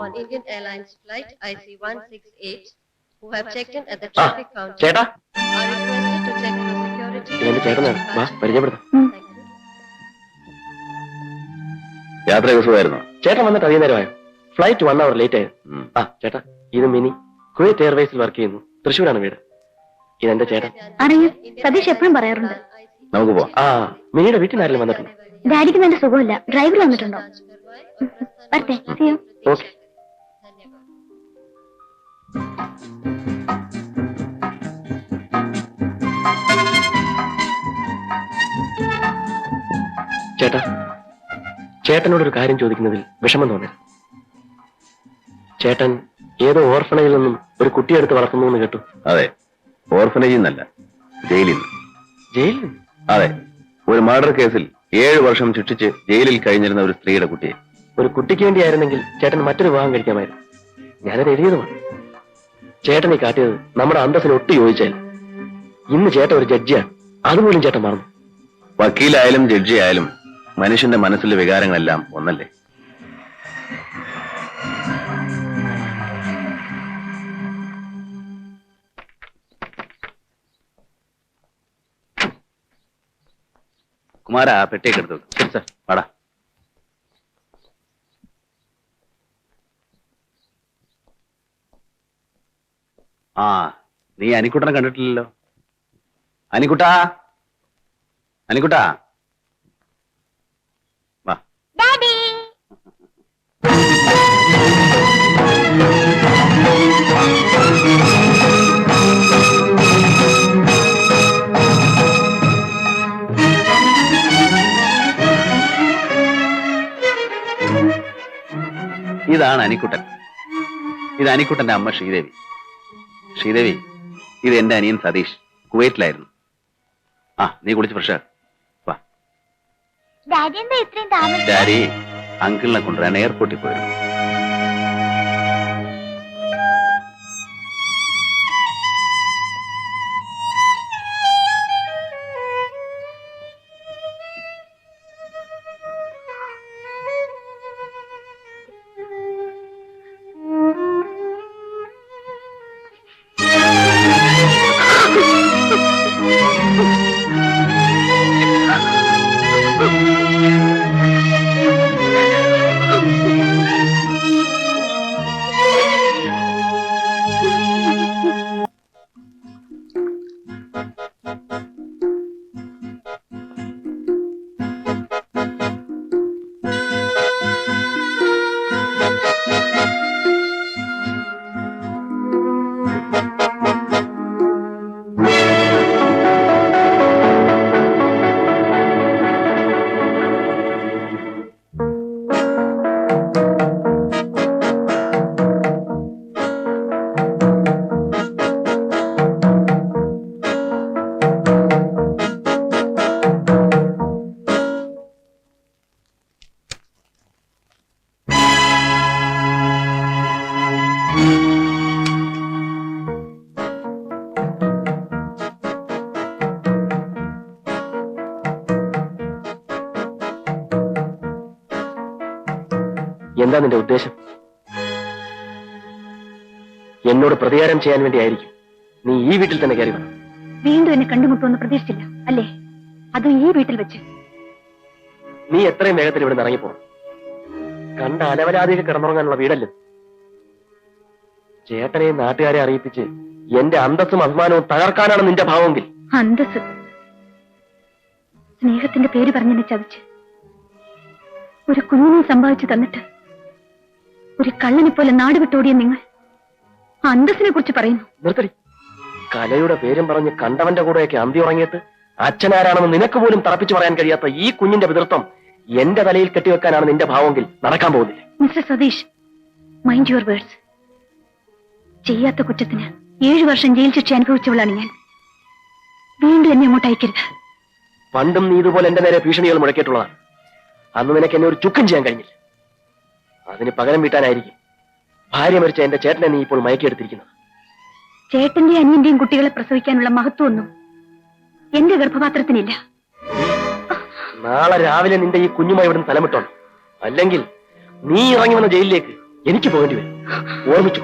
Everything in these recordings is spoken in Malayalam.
on Indian Airlines flight IC168 who have checked in at the traffic counter ചേട്ടാ are requested to check for security. എന്റെ ചേട്ടനാണ് വാ പരിചയപ്പെടുത്താം. Thank you. യാത്ര സുഖമായിരുന്നു. ചേട്ടൻ വന്നിട്ട് അധികം നേരമായോ? ഫ്ലൈറ്റ് 1 hour ലേറ്റ് ആയിരുന്നു. ആ ചേട്ടാ ഇത് മിനി കുവൈറ്റ് എയർവേസിൽ വർക്ക് ചെയ്യുന്നു. തൃശ്ശൂരാണ് വീട്. ഇതെന്റെ ചേട്ടൻ. അറിയാം, സതീഷ് എപ്പോഴും പറയാറുണ്ട്. നമുക്ക് പോവാം. ആ മിനിയുടെ വീട്ടിൽ ആരെങ്കിലും വന്നിട്ടുണ്ട്? ഡാഡിക്ക് നല്ല സുഖമില്ല. ഡ്രൈവർ വന്നിട്ടുണ്ടോ? വരട്ടെ. ഓക്കെ. ചേട്ടാ ചേട്ടനോടൊരു കാര്യം ചോദിക്കുന്നതിൽ വിഷമം തോന്നരുത്. ചേട്ടൻ ഏതോ ഓർഫണേജിൽ നിന്നും ഒരു കുട്ടിയെടുത്ത് വളർത്തുന്നു എന്ന് കേട്ടു. അതെ, ഓർഫനേജിൽ നിന്നല്ല, ജയിലിൽ നിന്ന്. ജയിലിൽ നിന്ന്? അതെ, ഒരു മർഡർ കേസിൽ 7 വർഷം ശിക്ഷിച്ച് ജയിലിൽ കഴിഞ്ഞിരുന്ന ഒരു സ്ത്രീയുടെ കുട്ടിയെ. ഒരു കുട്ടിക്ക് വേണ്ടിയായിരുന്നെങ്കിൽ ചേട്ടൻ മറ്റൊരു വിവാഹം കഴിക്കാമായിരുന്നു. ഞാനത് എഴുതിയതുമാണ്. ചേട്ടനെ കാട്ടിയത് നമ്മുടെ അന്തസ്സിന് ഒട്ടു യോജിച്ചാൽ ഇന്ന് ചേട്ടൻ ഒരു ജഡ്ജിയാണ്. അതുപോലും ചേട്ടൻ മറന്നു. വക്കീലായാലും ജഡ്ജി ആയാലും മനുഷ്യന്റെ മനസ്സിലെ വികാരങ്ങളെല്ലാം ഒന്നല്ലേ? കുമാര, ആ പെട്ടിയൊക്കെ എടുത്തു. ശരി സാർ, വാടാ. ആ, നീ അനിക്കുട്ടനെ കണ്ടിട്ടില്ലല്ലോ. അനിക്കുട്ടാ, അനിക്കുട്ടാ, വാ. ഇതാണ് അനിക്കുട്ടൻ. ഇത് അനിക്കുട്ടന്റെ അമ്മ ശ്രീദേവി. ശ്രീദേവി, ഇത് എന്റെ അനിയൻ സതീഷ്, കുവൈറ്റിലായിരുന്നു. ആ, നീ കുളിച്ച് ഫ്രഷ് വാ. ഡാഡി അങ്കിളിനെ കൊണ്ടുവരാൻ എയർപോർട്ടിൽ പോയിരുന്നു. എന്താ നിന്റെ ഉദ്ദേശം? എന്നോട് പ്രതികാരം ചെയ്യാൻ വേണ്ടിയായിരിക്കും നീ ഈ വീട്ടിൽ തന്നെ കയറി വന്നു. വീണ്ടും എന്നെ കണ്ടുമുട്ടുമെന്ന് പ്രതീക്ഷിച്ചില്ല അല്ലേ? അതും ഈ വീട്ടിൽ വെച്ച്. നീ എത്രയും വേഗത്തിൽ ഇവിടെ ഇറങ്ങിപ്പോ. കണ്ട അലവലാതികൾ കിടന്നുറങ്ങാനുള്ള വീടല്ലോ. ചേട്ടനെയും നാട്ടുകാരെ അറിയിപ്പിച്ച് എന്റെ അന്തസ്സും അഭിമാനവും തകർക്കാനാണ് നിന്റെ ഭാവമെങ്കിൽ അന്തസ് സ്നേഹത്തിന്റെ പേര് പറഞ്ഞെന്നെ ചതിച്ച് ഒരു കുഞ്ഞിനെ സമ്പാദിച്ചു തന്നിട്ട് ഒരു കള്ളനെ പോലെ നാട് വിട്ടോടിയ നിങ്ങൾ അന്തസ്സിനെ കുറിച്ച് പറയുന്നു. നിർത്തടി. കലയുടെ പേരും പറഞ്ഞ് കണ്ടവന്റെ കൂടെയൊക്കെ അന്തി ഉറങ്ങിയിട്ട് അച്ഛനാരാണെന്ന് നിനക്ക് പോലും തറപ്പിച്ചു പറയാൻ കഴിയാത്ത ഈ കുഞ്ഞിന്റെ പിതൃത്വം എന്റെ തലയിൽ കെട്ടിവെക്കാനാണ് നിന്റെ ഭാവമെങ്കിൽ നടക്കാൻ പോകുന്നില്ല. Mister Satish, mind your words. ചെയ്യാത്ത കുറ്റത്തിന് 7 വർഷം ജയിൽ ശിക്ഷ അനുഭവിച്ചവളാണ് ഞാൻ. വീണ്ടും എന്നെ അങ്ങോട്ട് അയക്കരുത്. പണ്ടും നീ ഇതുപോലെ എന്റെ നേരെ ഭീഷണികൾ മുഴക്കിയിട്ടുള്ളതാണ്. അന്ന് നിനക്ക് എന്നെ ഒരു ചുക്കും ചെയ്യാൻ കഴിഞ്ഞില്ല. അതിന് പകരം വീട്ടാനായിരിക്കും ഭാര്യ മരിച്ച എന്റെ ചേട്ടനെ നീ ഇപ്പോൾ മയക്കിയെടുത്തിരിക്കുന്നത്. ചേട്ടന്റെ അനിയന്റെയും കുട്ടികളെ പ്രസവിക്കാനുള്ള മഹത്വമൊന്നും എന്റെ ഗർഭപാത്രത്തിനില്ല. നാളെ രാവിലെ നിന്റെ ഈ കുഞ്ഞുമായി ഇവിടുന്ന് തലമിട്ടോണം. അല്ലെങ്കിൽ നീ ഇറങ്ങി വന്ന ജയിലിലേക്ക് എനിക്ക് പോകേണ്ടി വരും. ഓർമ്മിച്ചു.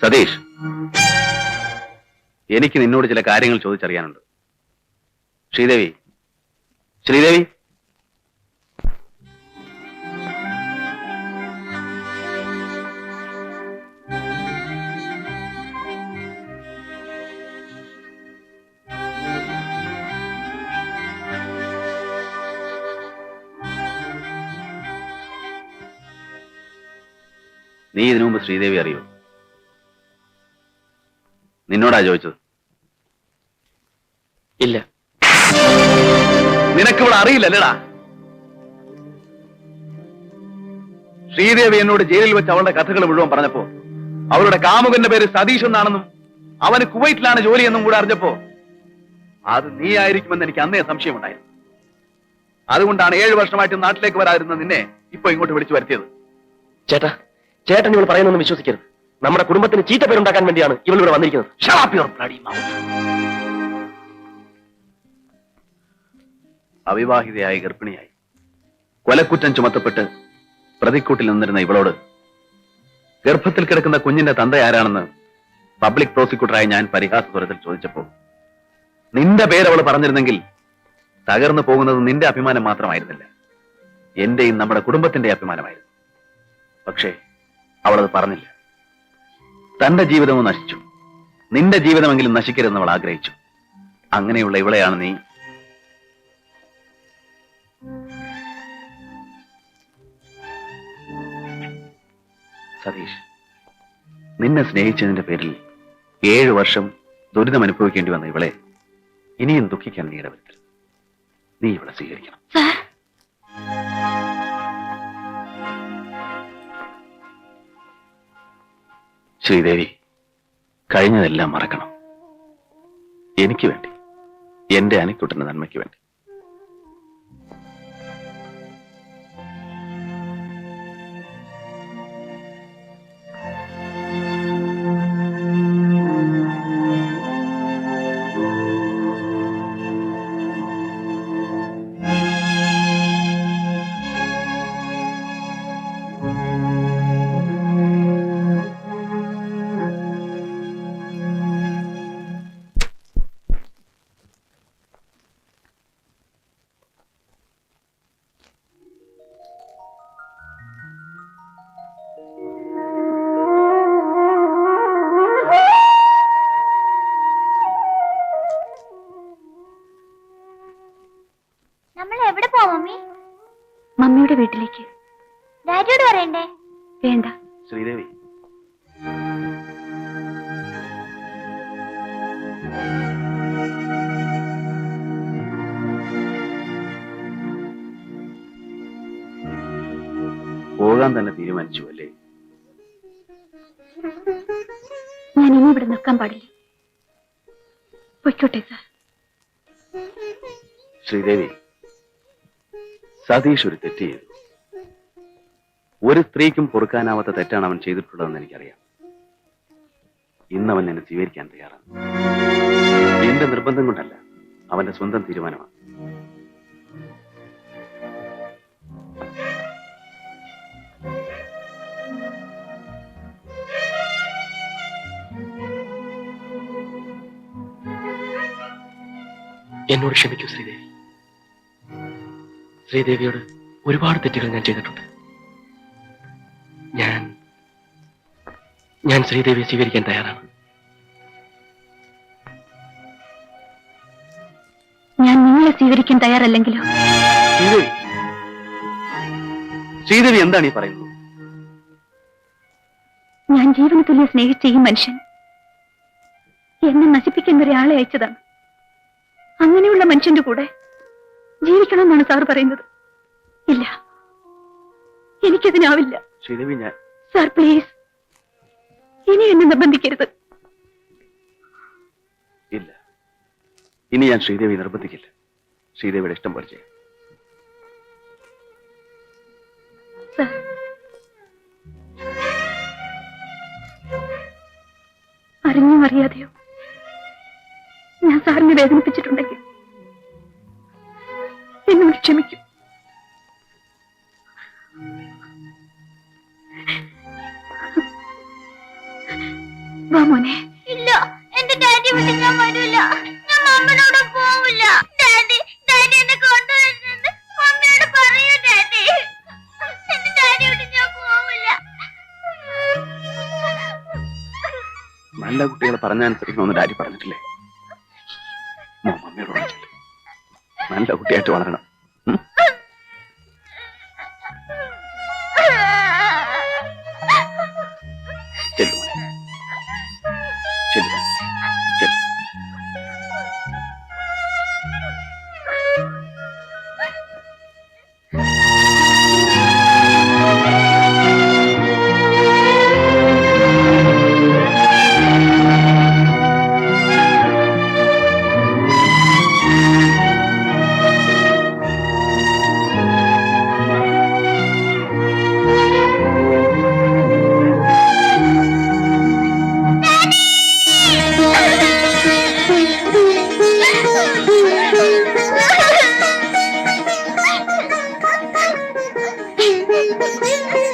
സതീഷ്, എനിക്ക് നിന്നോട് ചില കാര്യങ്ങൾ ചോദിച്ചറിയാനുണ്ട്. ശ്രീദേവി, ശ്രീദേവി, നീ ഇതിനു മുമ്പ് ശ്രീദേവി അറിയോ? നിന്നോടാ ചോദിച്ചത്. ഇല്ല. നിനക്കിവിടെ അറിയില്ലല്ലേടാ? ശ്രീദേവി എന്നോട് ജയിലിൽ വെച്ച് അവളുടെ കഥകൾ മുഴുവൻ പറഞ്ഞപ്പോ അവളുടെ കാമുകന്റെ പേര് സതീഷ് എന്നാണെന്നും അവന് കുവൈറ്റിലാണ് ജോലിയെന്നും കൂടെ അറിഞ്ഞപ്പോ അത് നീ ആയിരിക്കുമെന്ന് എനിക്ക് അന്നേ സംശയമുണ്ടായിരുന്നു. അതുകൊണ്ടാണ് 7 വർഷമായിട്ട് നാട്ടിലേക്ക് വരാതിരുന്ന നിന്നെ ഇപ്പൊ ഇങ്ങോട്ട് വിളിച്ചു വരുത്തിയത്. ചേട്ടാ, ചേട്ടൻ ഇവൾ പറയുന്നൊന്നും വിശ്വസിക്കരുത്. നമ്മുടെ കുടുംബത്തിന് ചീത്തപ്പേരുണ്ടാക്കാൻ വേണ്ടിയാണ് ഇവൾ ഇവിടെ വന്നിരിക്കുന്നത്. Shut up your bloody mouth. അവിവാഹിതയായി ഗർഭിണിയായി കൊലക്കുറ്റം ചുമത്തപ്പെട്ട് പ്രതിക്കൂട്ടിൽ നിന്നിരുന്ന ഇവളോട് ഗർഭത്തിൽ കിടക്കുന്ന കുഞ്ഞിന്റെ തന്ത ആരാണെന്ന് പബ്ലിക് പ്രോസിക്യൂട്ടറായി ഞാൻ പരിഹാസസ്വരത്തിൽ ചോദിച്ചപ്പോൾ നിന്റെ പേര് അവൾ പറഞ്ഞിരുന്നെങ്കിൽ തകർന്നു പോകുന്നത് നിന്റെ അഭിമാനം മാത്രമായിരുന്നില്ല, എന്റെയും നമ്മുടെ കുടുംബത്തിന്റെ അഭിമാനമായിരുന്നു. പക്ഷേ അവളത് പറഞ്ഞില്ല. തന്റെ ജീവിതവും നശിച്ചു, നിന്റെ ജീവിതമെങ്കിലും നശിക്കരുതെന്ന് അവൾ ആഗ്രഹിച്ചു. അങ്ങനെയുള്ള ഇവളെയാണ് നീ സതീഷ്. നിന്നെ സ്നേഹിച്ചതിന്റെ പേരിൽ 7 വർഷം ദുരിതം അനുഭവിക്കേണ്ടി വന്ന ഇവളെ ഇനിയും ദുഃഖിക്കാൻ നീ ഇടവരുത്തരുത്. നീ ഇവളെ സ്വീകരിക്കണം. ശ്രീദേവി, കഴിഞ്ഞതെല്ലാം മറക്കണം. എനിക്ക് വേണ്ടി, എന്റെ അനിക്കുട്ടന്റെ നന്മയ്ക്ക് വേണ്ടി. നമ്മൾ എവിടെ പോവാ മമ്മി? മമ്മിയുടെ വീട്ടിലേക്ക്. ഡാഡിയോട് പറയണ്ടേ? വേണ്ട. ശ്രീദേവി, പോകാൻ തന്നെ തീരുമാനിച്ചു അല്ലേ? ഞാൻ ഇനി ഇവിടെ നിൽക്കാൻ പാടില്ല. പൊയ്ക്കോട്ടെ സാർ. ശ്രീദേവി, സതീഷ് ഒരു തെറ്റ് ചെയ്തു. ഒരു സ്ത്രീക്കും പൊറുക്കാനാവാത്ത തെറ്റാണ് അവൻ ചെയ്തിട്ടുള്ളതെന്ന് എനിക്കറിയാം. ഇന്നവൻ എന്നെ സ്വീകരിക്കാൻ തയ്യാറാണ്. എന്റെ നിർബന്ധം കൊണ്ടല്ല, അവന്റെ സ്വന്തം തീരുമാനമാണ്. എന്നോട് ക്ഷമിക്കൂ ശ്രീദേവി. ശ്രീദേവിയോട് ഒരുപാട് തെറ്റുകൾ ഞാൻ ചെയ്തിട്ടുണ്ട്. ഞാൻ ശ്രീദേവിയെ സ്വീകരിക്കാൻ തയ്യാറാണ്. ഞാൻ നിങ്ങളെ സ്വീകരിക്കാൻ തയ്യാറല്ലെങ്കിലോ? ശ്രീദേവി, ശ്രീദേവി എന്താണ് ഈ പറയുന്നത്? ഞാൻ ജീവന തുല്യം സ്നേഹിച്ച ഈ മനുഷ്യൻ എന്നെ നശിപ്പിക്കുന്ന ഒരാളെ അയച്ചതാണ്. അങ്ങനെയുള്ള മനുഷ്യന്റെ കൂടെ ജീവിക്കണമെന്നാണ് സാർ പറയുന്നത്. ഇല്ല, എനിക്കതിനാവില്ല. ശ്രീദേവി, ഞാൻ സാർ പ്ലീസ്, ഇനി എന്നെ നിർബന്ധിക്കരുത്. ഇല്ല, ഇനി ഞാൻ ശ്രീദേവി നിർബന്ധിക്കില്ല. ശ്രീദേവിയുടെ ഇഷ്ടം പോലെ ചെയ്യാം. സാർ അറിഞ്ഞോ അറിയാതെയോ ഞാൻ സാറിനെ വേദനിപ്പിച്ചിട്ടുണ്ടെങ്കിൽ എന്നോട് ക്ഷമിക്കും. വാ മോനെ. ഇല്ല, എന്റെ ഡാഡി വിട്ട് ഞാൻ വരില്ല. ഞാൻ മമ്മിനോട് പോവില്ല. ഡാഡി എന്നെ കൊണ്ടുവരുന്നത് മമ്മിയോട് പറയൂ ഡാഡി. എന്റെ ഡാഡി വിട്ട് ഞാൻ പോവില്ല. നല്ല കുട്ടികളെ പറഞ്ഞനുസരിക്കണമെന്ന് ഡാഡി പറഞ്ഞിട്ടില്ലേ? മമ്മിയോട് പറഞ്ഞിട്ടില്ല. നല്ല കുട്ടിയായിട്ട് വളരണം. ചെല്ലു മോനെ. ചെല്ലു മോനെ. ചെല്ലു. Thank you.